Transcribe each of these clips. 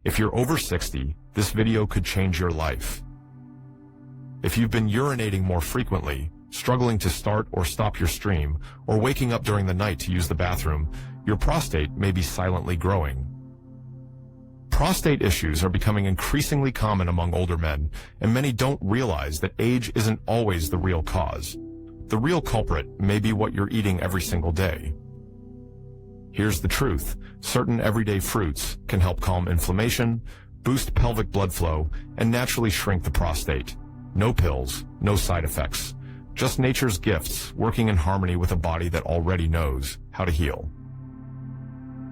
If you're over 60, this video could change your life. If you've been urinating more frequently, struggling to start or stop your stream, or waking up during the night to use the bathroom, your prostate may be silently growing. Prostate issues are becoming increasingly common among older men, and many don't realize that age isn't always the real cause. The real culprit may be what you're eating every single day. Here's the truth. Certain everyday fruits can help calm inflammation, boost pelvic blood flow, and naturally shrink the prostate. No pills, no side effects. Just nature's gifts working in harmony with a body that already knows how to heal.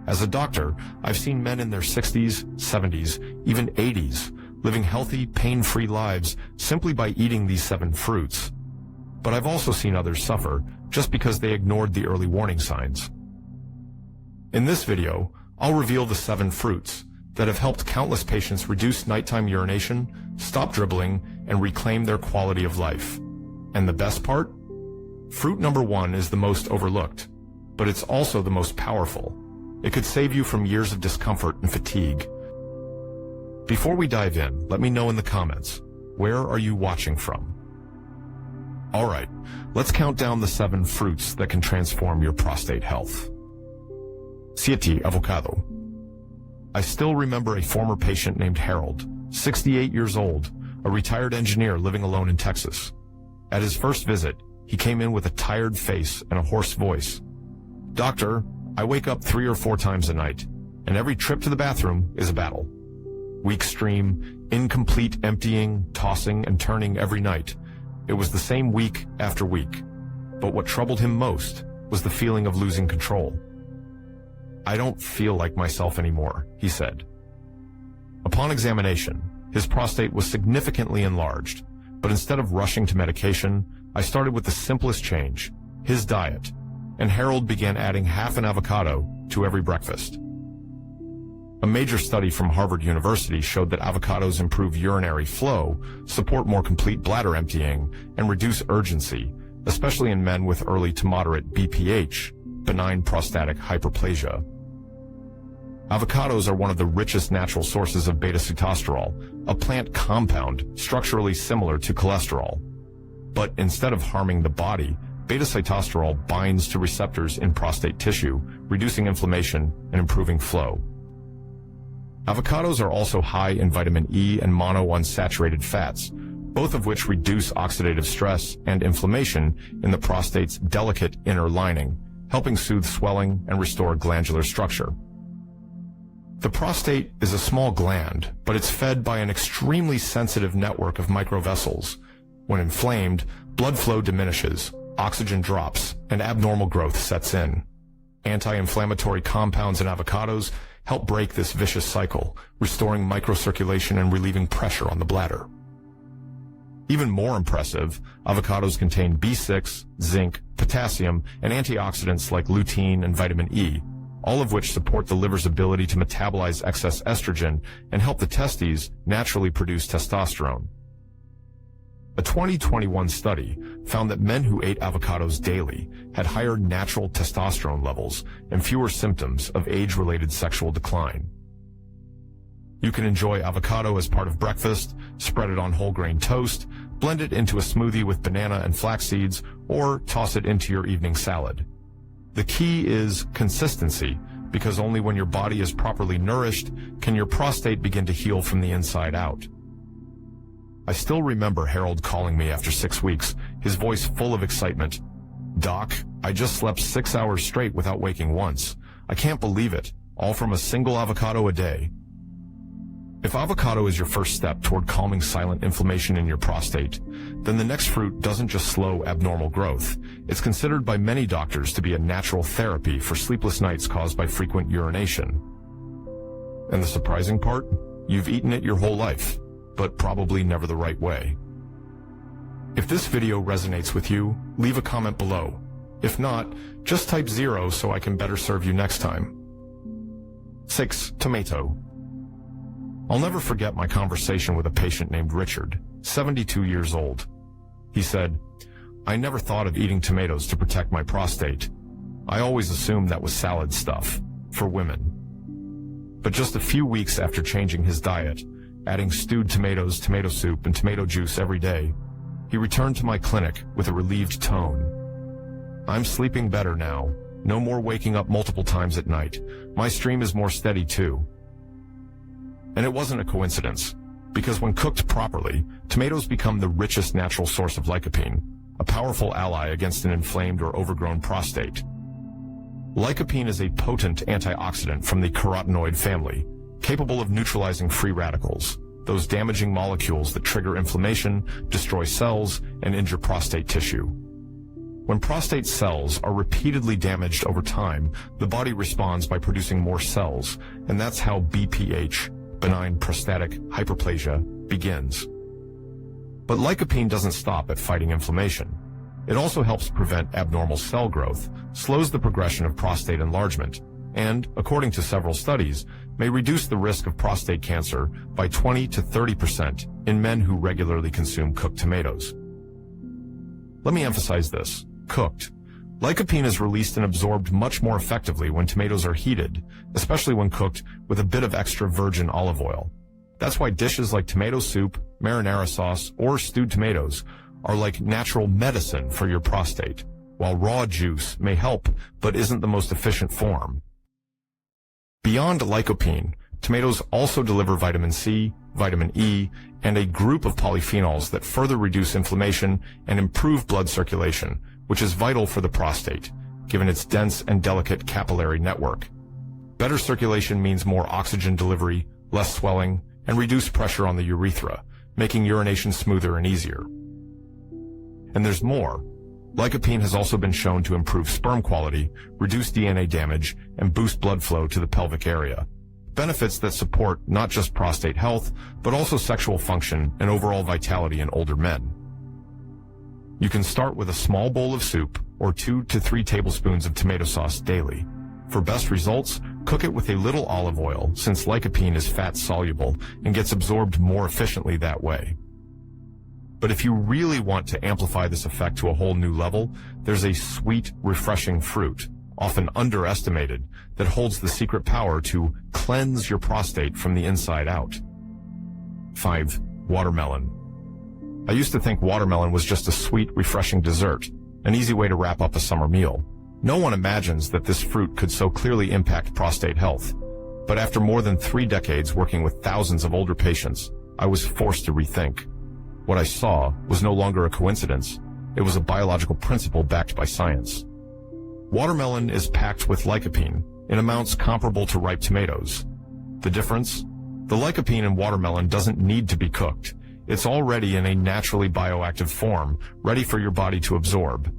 As a doctor, I've seen men in their 60s, 70s, even 80s, living healthy, pain-free lives simply by eating these 7 fruits. But I've also seen others suffer just because they ignored the early warning signs. In this video, I'll reveal the 7 fruits that have helped countless patients reduce nighttime urination, stop dribbling, and reclaim their quality of life. And the best part? Fruit number 1 is the most overlooked, but it's also the most powerful. It could save you from years of discomfort and fatigue. Before we dive in, let me know in the comments, where are you watching from? Alright, let's count down the 7 fruits that can transform your prostate health. 7. Avocado. I still remember a former patient named Harold, 68 years old, a retired engineer living alone in Texas. At his first visit, he came in with a tired face and a hoarse voice. "Doctor, I wake up 3 or 4 times a night, and every trip to the bathroom is a battle. Weak stream, incomplete emptying, tossing and turning every night. It was the same week after week. But what troubled him most was the feeling of losing control. I don't feel like myself anymore," he said. Upon examination, his prostate was significantly enlarged, but instead of rushing to medication, I started with the simplest change, his diet, and Harold began adding half an avocado to every breakfast. A major study from Harvard University showed that avocados improve urinary flow, support more complete bladder emptying, and reduce urgency, especially in men with early to moderate BPH, benign prostatic hyperplasia. Avocados are one of the richest natural sources of beta-sitosterol, a plant compound structurally similar to cholesterol. But instead of harming the body, beta-sitosterol binds to receptors in prostate tissue, reducing inflammation and improving flow. Avocados are also high in vitamin E and monounsaturated fats, both of which reduce oxidative stress and inflammation in the prostate's delicate inner lining, helping soothe swelling and restore glandular structure. The prostate is a small gland, but it's fed by an extremely sensitive network of microvessels. When inflamed, blood flow diminishes, oxygen drops, and abnormal growth sets in. Anti-inflammatory compounds in avocados help break this vicious cycle, restoring microcirculation and relieving pressure on the bladder. Even more impressive, avocados contain B6, zinc, potassium, and antioxidants like lutein and vitamin E, all of which support the liver's ability to metabolize excess estrogen and help the testes naturally produce testosterone. A 2021 study found that men who ate avocados daily had higher natural testosterone levels and fewer symptoms of age-related sexual decline. You can enjoy avocado as part of breakfast, spread it on whole grain toast, blend it into a smoothie with banana and flax seeds, or toss it into your evening salad. The key is consistency, because only when your body is properly nourished can your prostate begin to heal from the inside out. I still remember Harold calling me after 6 weeks, his voice full of excitement. "Doc, I just slept 6 hours straight without waking once. I can't believe it, all from a single avocado a day." If avocado is your first step toward calming silent inflammation in your prostate, then the next fruit doesn't just slow abnormal growth. It's considered by many doctors to be a natural therapy for sleepless nights caused by frequent urination. And the surprising part? You've eaten it your whole life, but probably never the right way. If this video resonates with you, leave a comment below. If not, just type 0 so I can better serve you next time. 6. Tomato. I'll never forget my conversation with a patient named Richard, 72 years old. He said, "I never thought of eating tomatoes to protect my prostate. I always assumed that was salad stuff, for women." But just a few weeks after changing his diet, adding stewed tomatoes, tomato soup, and tomato juice every day, he returned to my clinic with a relieved tone. "I'm sleeping better now. No more waking up multiple times at night. My stream is more steady too." And it wasn't a coincidence, because when cooked properly, tomatoes become the richest natural source of lycopene, a powerful ally against an inflamed or overgrown prostate. Lycopene is a potent antioxidant from the carotenoid family, capable of neutralizing free radicals, those damaging molecules that trigger inflammation, destroy cells, and injure prostate tissue. When prostate cells are repeatedly damaged over time, the body responds by producing more cells, and that's how BPH, benign prostatic hyperplasia, begins. But lycopene doesn't stop at fighting inflammation. It also helps prevent abnormal cell growth, slows the progression of prostate enlargement, and, according to several studies, may reduce the risk of prostate cancer by 20 to 30% in men who regularly consume cooked tomatoes. Let me emphasize this: cooked. Lycopene is released and absorbed much more effectively when tomatoes are heated, especially when cooked with a bit of extra virgin olive oil. That's why dishes like tomato soup, marinara sauce, or stewed tomatoes are like natural medicine for your prostate, while raw juice may help but isn't the most efficient form. Beyond lycopene, tomatoes also deliver vitamin C, vitamin E, and a group of polyphenols that further reduce inflammation and improve blood circulation, which is vital for the prostate, given its dense and delicate capillary network. Better circulation means more oxygen delivery, less swelling, and reduced pressure on the urethra, making urination smoother and easier. And there's more. Lycopene has also been shown to improve sperm quality, reduce DNA damage, and boost blood flow to the pelvic area. Benefits that support not just prostate health, but also sexual function and overall vitality in older men. You can start with a small bowl of soup or 2 to 3 tablespoons of tomato sauce daily. For best results, cook it with a little olive oil, since lycopene is fat-soluble and gets absorbed more efficiently that way. But if you really want to amplify this effect to a whole new level, there's a sweet, refreshing fruit, often underestimated, that holds the secret power to cleanse your prostate from the inside out. 5. Watermelon. I used to think watermelon was just a sweet, refreshing dessert, an easy way to wrap up a summer meal. No one imagines that this fruit could so clearly impact prostate health. But after more than 3 decades working with thousands of older patients, I was forced to rethink. What I saw was no longer a coincidence. It was a biological principle backed by science. Watermelon is packed with lycopene in amounts comparable to ripe tomatoes. The difference? The lycopene in watermelon doesn't need to be cooked. It's already in a naturally bioactive form, ready for your body to absorb.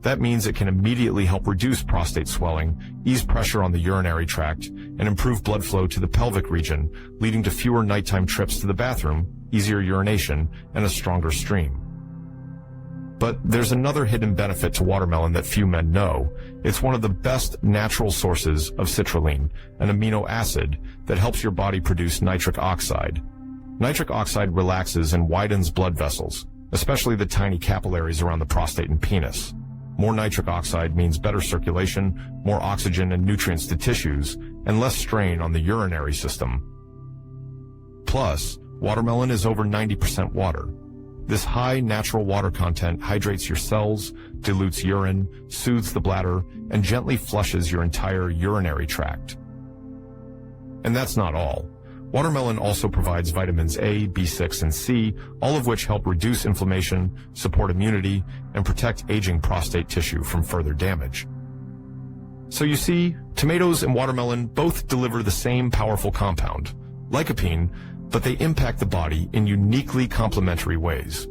That means it can immediately help reduce prostate swelling, ease pressure on the urinary tract, and improve blood flow to the pelvic region, leading to fewer nighttime trips to the bathroom, easier urination, and a stronger stream. But there's another hidden benefit to watermelon that few men know. It's one of the best natural sources of citrulline, an amino acid that helps your body produce nitric oxide. Nitric oxide relaxes and widens blood vessels, especially the tiny capillaries around the prostate and penis. More nitric oxide means better circulation, more oxygen and nutrients to tissues, and less strain on the urinary system. Plus, watermelon is over 90% water. This high natural water content hydrates your cells, dilutes urine, soothes the bladder, and gently flushes your entire urinary tract. And that's not all. Watermelon also provides vitamins A, B6, and C, all of which help reduce inflammation, support immunity, and protect aging prostate tissue from further damage. So you see, tomatoes and watermelon both deliver the same powerful compound, lycopene, but they impact the body in uniquely complementary ways.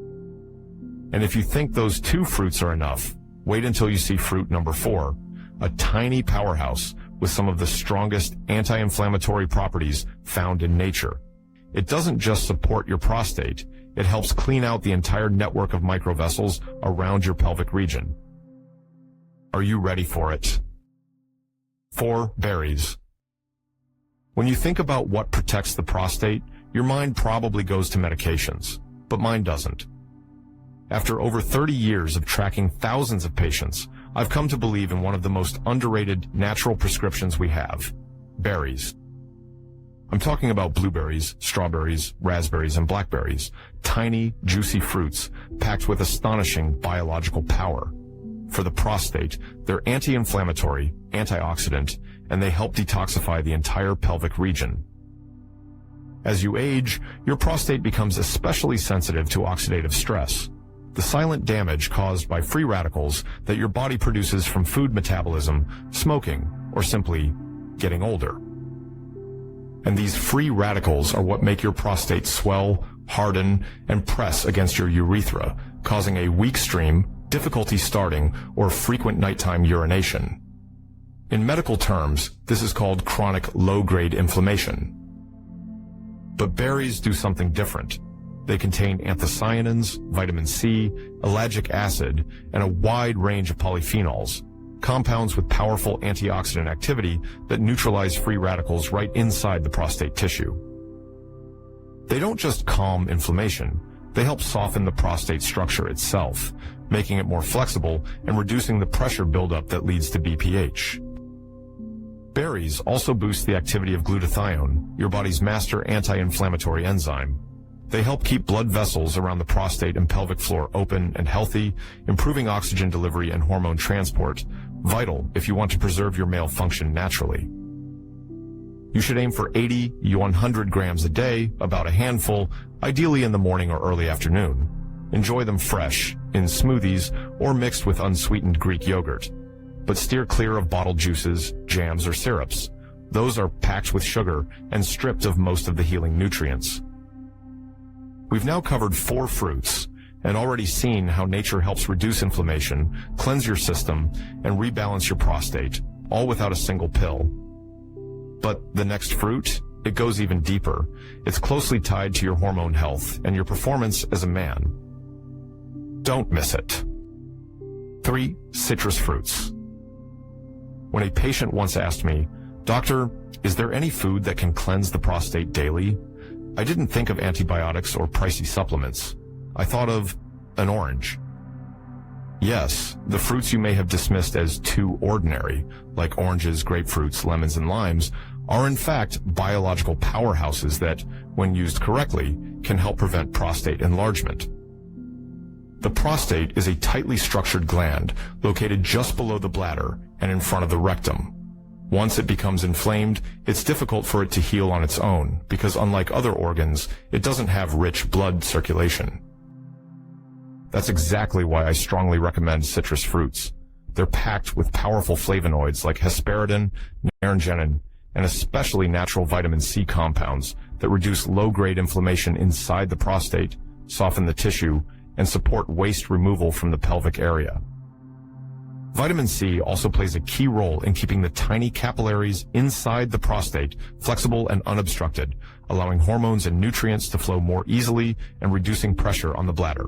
And if you think those 2 fruits are enough, wait until you see fruit number 4, a tiny powerhouse with some of the strongest anti-inflammatory properties found in nature. It doesn't just support your prostate, it helps clean out the entire network of microvessels around your pelvic region. Are you ready for it? 4. Berries. When you think about what protects the prostate, your mind probably goes to medications, but mine doesn't. After over 30 years of tracking thousands of patients, I've come to believe in one of the most underrated natural prescriptions we have: berries. I'm talking about blueberries, strawberries, raspberries, and blackberries, tiny, juicy fruits packed with astonishing biological power. For the prostate, they're anti-inflammatory, antioxidant, and they help detoxify the entire pelvic region. As you age, your prostate becomes especially sensitive to oxidative stress, the silent damage caused by free radicals that your body produces from food metabolism, smoking, or simply getting older. And these free radicals are what make your prostate swell, harden, and press against your urethra, causing a weak stream, difficulty starting, or frequent nighttime urination. In medical terms, this is called chronic low-grade inflammation. But berries do something different. They contain anthocyanins, vitamin C, ellagic acid, and a wide range of polyphenols, compounds with powerful antioxidant activity that neutralize free radicals right inside the prostate tissue. They don't just calm inflammation, they help soften the prostate structure itself, making it more flexible and reducing the pressure buildup that leads to BPH. Berries also boost the activity of glutathione, your body's master anti-inflammatory enzyme. They help keep blood vessels around the prostate and pelvic floor open and healthy, improving oxygen delivery and hormone transport, vital if you want to preserve your male function naturally. You should aim for 80 to 100 grams a day, about a handful, ideally in the morning or early afternoon. Enjoy them fresh, in smoothies, or mixed with unsweetened Greek yogurt. But steer clear of bottled juices, jams, or syrups. Those are packed with sugar and stripped of most of the healing nutrients. We've now covered 4 fruits and already seen how nature helps reduce inflammation, cleanse your system, and rebalance your prostate, all without a single pill. But the next fruit, it goes even deeper. It's closely tied to your hormone health and your performance as a man. Don't miss it. 3. Citrus fruits. When a patient once asked me, "Doctor, is there any food that can cleanse the prostate daily?" I didn't think of antibiotics or pricey supplements. I thought of an orange. Yes, the fruits you may have dismissed as too ordinary, like oranges, grapefruits, lemons, and limes, are in fact biological powerhouses that, when used correctly, can help prevent prostate enlargement. The prostate is a tightly structured gland located just below the bladder and in front of the rectum. Once it becomes inflamed, it's difficult for it to heal on its own because, unlike other organs, it doesn't have rich blood circulation. That's exactly why I strongly recommend citrus fruits. They're packed with powerful flavonoids like hesperidin, naringenin, and especially natural vitamin C compounds that reduce low-grade inflammation inside the prostate, soften the tissue, and support waste removal from the pelvic area. Vitamin C also plays a key role in keeping the tiny capillaries inside the prostate flexible and unobstructed, allowing hormones and nutrients to flow more easily and reducing pressure on the bladder.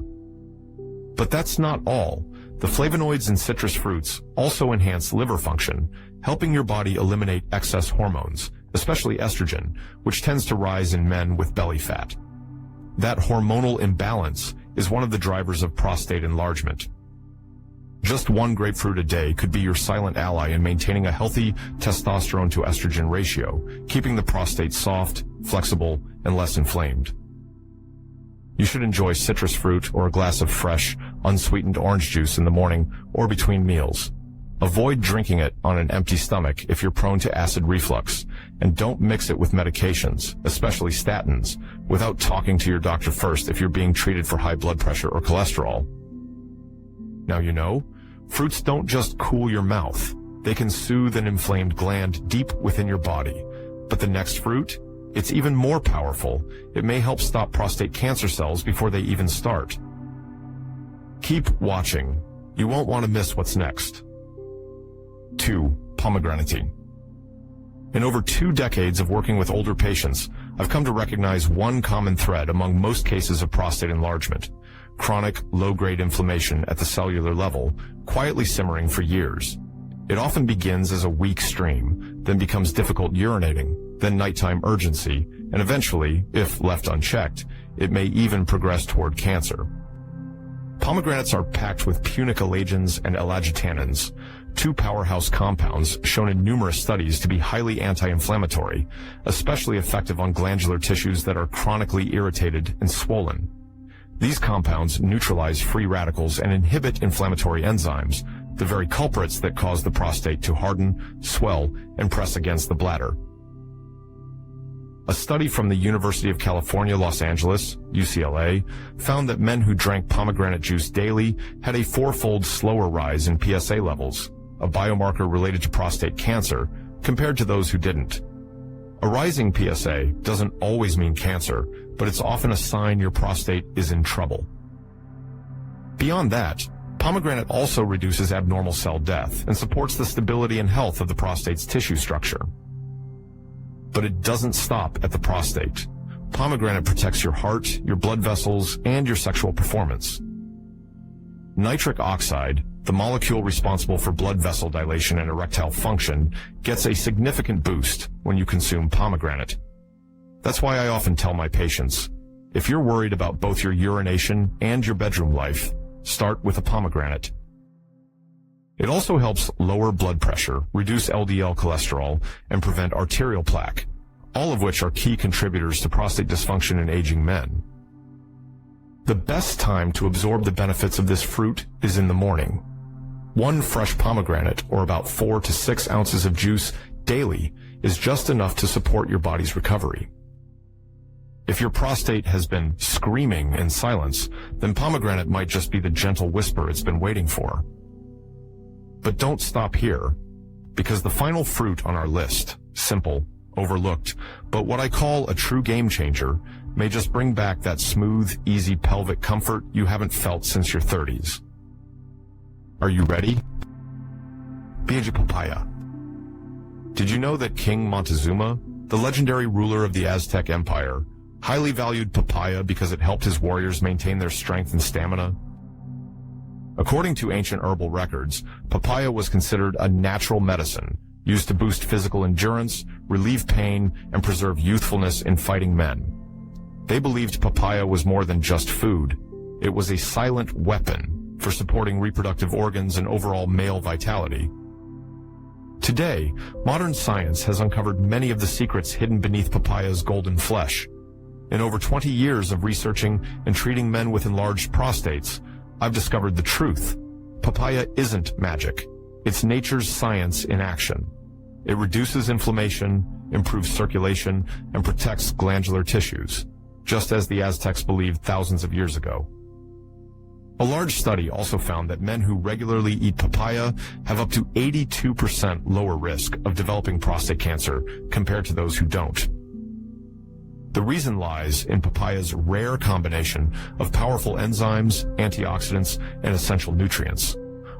But that's not all. The flavonoids in citrus fruits also enhance liver function, helping your body eliminate excess hormones, especially estrogen, which tends to rise in men with belly fat. That hormonal imbalance is one of the drivers of prostate enlargement. Just 1 grapefruit a day could be your silent ally in maintaining a healthy testosterone to estrogen ratio, keeping the prostate soft, flexible, and less inflamed. You should enjoy citrus fruit or a glass of fresh, unsweetened orange juice in the morning or between meals. Avoid drinking it on an empty stomach if you're prone to acid reflux, and don't mix it with medications, especially statins, without talking to your doctor first if you're being treated for high blood pressure or cholesterol. Now you know, fruits don't just cool your mouth. They can soothe an inflamed gland deep within your body. But the next fruit? It's even more powerful. It may help stop prostate cancer cells before they even start. Keep watching. You won't want to miss what's next. 2. Pomegranate. In over 2 decades of working with older patients, I've come to recognize one common thread among most cases of prostate enlargement: chronic, low-grade inflammation at the cellular level, quietly simmering for years. It often begins as a weak stream, then becomes difficult urinating, then nighttime urgency, and eventually, if left unchecked, it may even progress toward cancer. Pomegranates are packed with punicalagins and elagitanins, two powerhouse compounds shown in numerous studies to be highly anti-inflammatory, especially effective on glandular tissues that are chronically irritated and swollen. These compounds neutralize free radicals and inhibit inflammatory enzymes, the very culprits that cause the prostate to harden, swell, and press against the bladder. A study from the University of California, Los Angeles, UCLA, found that men who drank pomegranate juice daily had a fourfold slower rise in PSA levels, a biomarker related to prostate cancer, compared to those who didn't. A rising PSA doesn't always mean cancer, but it's often a sign your prostate is in trouble. Beyond that, pomegranate also reduces abnormal cell death and supports the stability and health of the prostate's tissue structure. But it doesn't stop at the prostate. Pomegranate protects your heart, your blood vessels, and your sexual performance. Nitric oxide, the molecule responsible for blood vessel dilation and erectile function, gets a significant boost when you consume pomegranate. That's why I often tell my patients, if you're worried about both your urination and your bedroom life, start with a pomegranate. It also helps lower blood pressure, reduce LDL cholesterol, and prevent arterial plaque, all of which are key contributors to prostate dysfunction in aging men. The best time to absorb the benefits of this fruit is in the morning. One fresh pomegranate, or about 4 to 6 ounces of juice daily, is just enough to support your body's recovery. If your prostate has been screaming in silence, then pomegranate might just be the gentle whisper it's been waiting for. But don't stop here, because the final fruit on our list, simple, overlooked, but what I call a true game changer, may just bring back that smooth, easy pelvic comfort you haven't felt since your 30s. Are you ready? Beijo papaya. Did you know that King Montezuma, the legendary ruler of the Aztec Empire, highly valued papaya because it helped his warriors maintain their strength and stamina? According to ancient herbal records, papaya was considered a natural medicine, used to boost physical endurance, relieve pain, and preserve youthfulness in fighting men. They believed papaya was more than just food. It was a silent weapon for supporting reproductive organs and overall male vitality. Today, modern science has uncovered many of the secrets hidden beneath papaya's golden flesh. In over 20 years of researching and treating men with enlarged prostates, I've discovered the truth. Papaya isn't magic. It's nature's science in action. It reduces inflammation, improves circulation, and protects glandular tissues, just as the Aztecs believed thousands of years ago. A large study also found that men who regularly eat papaya have up to 82% lower risk of developing prostate cancer compared to those who don't. The reason lies in papaya's rare combination of powerful enzymes, antioxidants, and essential nutrients,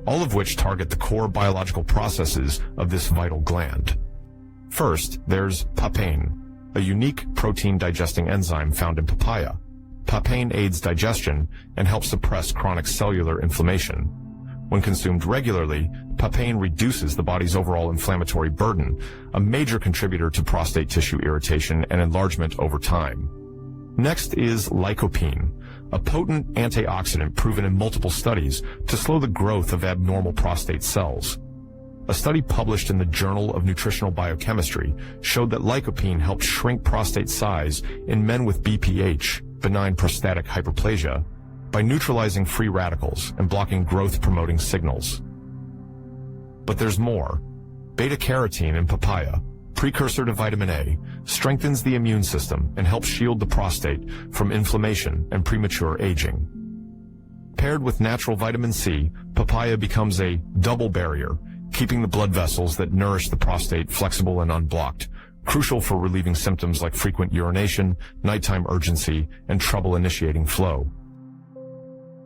all of which target the core biological processes of this vital gland. First, there's papain, a unique protein-digesting enzyme found in papaya. Papain aids digestion and helps suppress chronic cellular inflammation. When consumed regularly, papain reduces the body's overall inflammatory burden, a major contributor to prostate tissue irritation and enlargement over time. Next is lycopene, a potent antioxidant proven in multiple studies to slow the growth of abnormal prostate cells. A study published in the Journal of Nutritional Biochemistry showed that lycopene helped shrink prostate size in men with BPH, benign prostatic hyperplasia, by neutralizing free radicals and blocking growth-promoting signals. But there's more. Beta-carotene in papaya, precursor to vitamin A, strengthens the immune system and helps shield the prostate from inflammation and premature aging. Paired with natural vitamin C, papaya becomes a double barrier, keeping the blood vessels that nourish the prostate flexible and unblocked, crucial for relieving symptoms like frequent urination, nighttime urgency, and trouble initiating flow.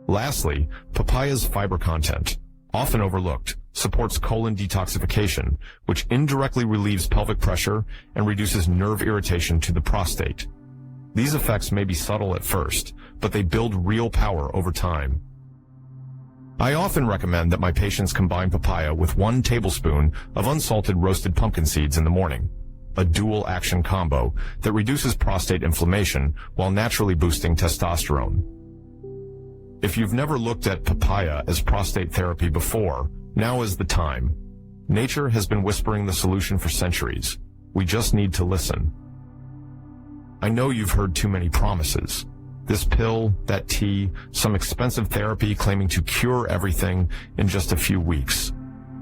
Lastly, papaya's fiber content, often overlooked, supports colon detoxification, which indirectly relieves pelvic pressure and reduces nerve irritation to the prostate. These effects may be subtle at first, but they build real power over time. I often recommend that my patients combine papaya with 1 tablespoon of unsalted roasted pumpkin seeds in the morning, a dual-action combo that reduces prostate inflammation while naturally boosting testosterone. If you've never looked at papaya as prostate therapy before, now is the time. Nature has been whispering the solution for centuries. We just need to listen. I know you've heard too many promises. This pill, that tea, some expensive therapy claiming to cure everything in just a few weeks.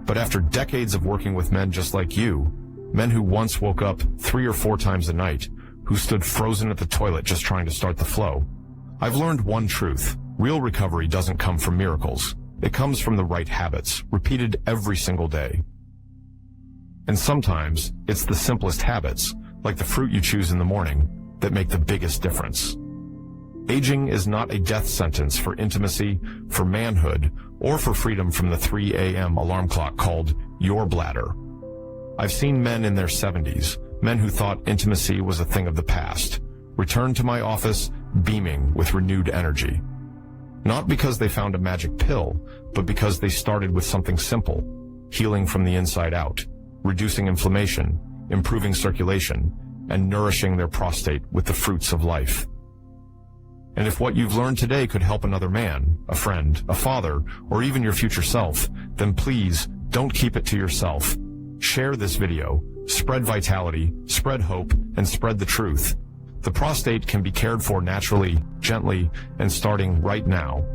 But after decades of working with men just like you, men who once woke up 3 or 4 times a night, who stood frozen at the toilet just trying to start the flow, I've learned one truth. Real recovery doesn't come from miracles. It comes from the right habits, repeated every single day. And sometimes, it's the simplest habits, like the fruit you choose in the morning, that make the biggest difference. Aging is not a death sentence for intimacy, for manhood, or for freedom from the 3 a.m. alarm clock called your bladder. I've seen men in their 70s, men who thought intimacy was a thing of the past, return to my office beaming with renewed energy. Not because they found a magic pill, but because they started with something simple, healing from the inside out, reducing inflammation, improving circulation, and nourishing their prostate with the fruits of life. And if what you've learned today could help another man, a friend, a father, or even your future self, then please don't keep it to yourself. Share this video, spread vitality, spread hope, and spread the truth. The prostate can be cared for naturally, gently, and starting right now.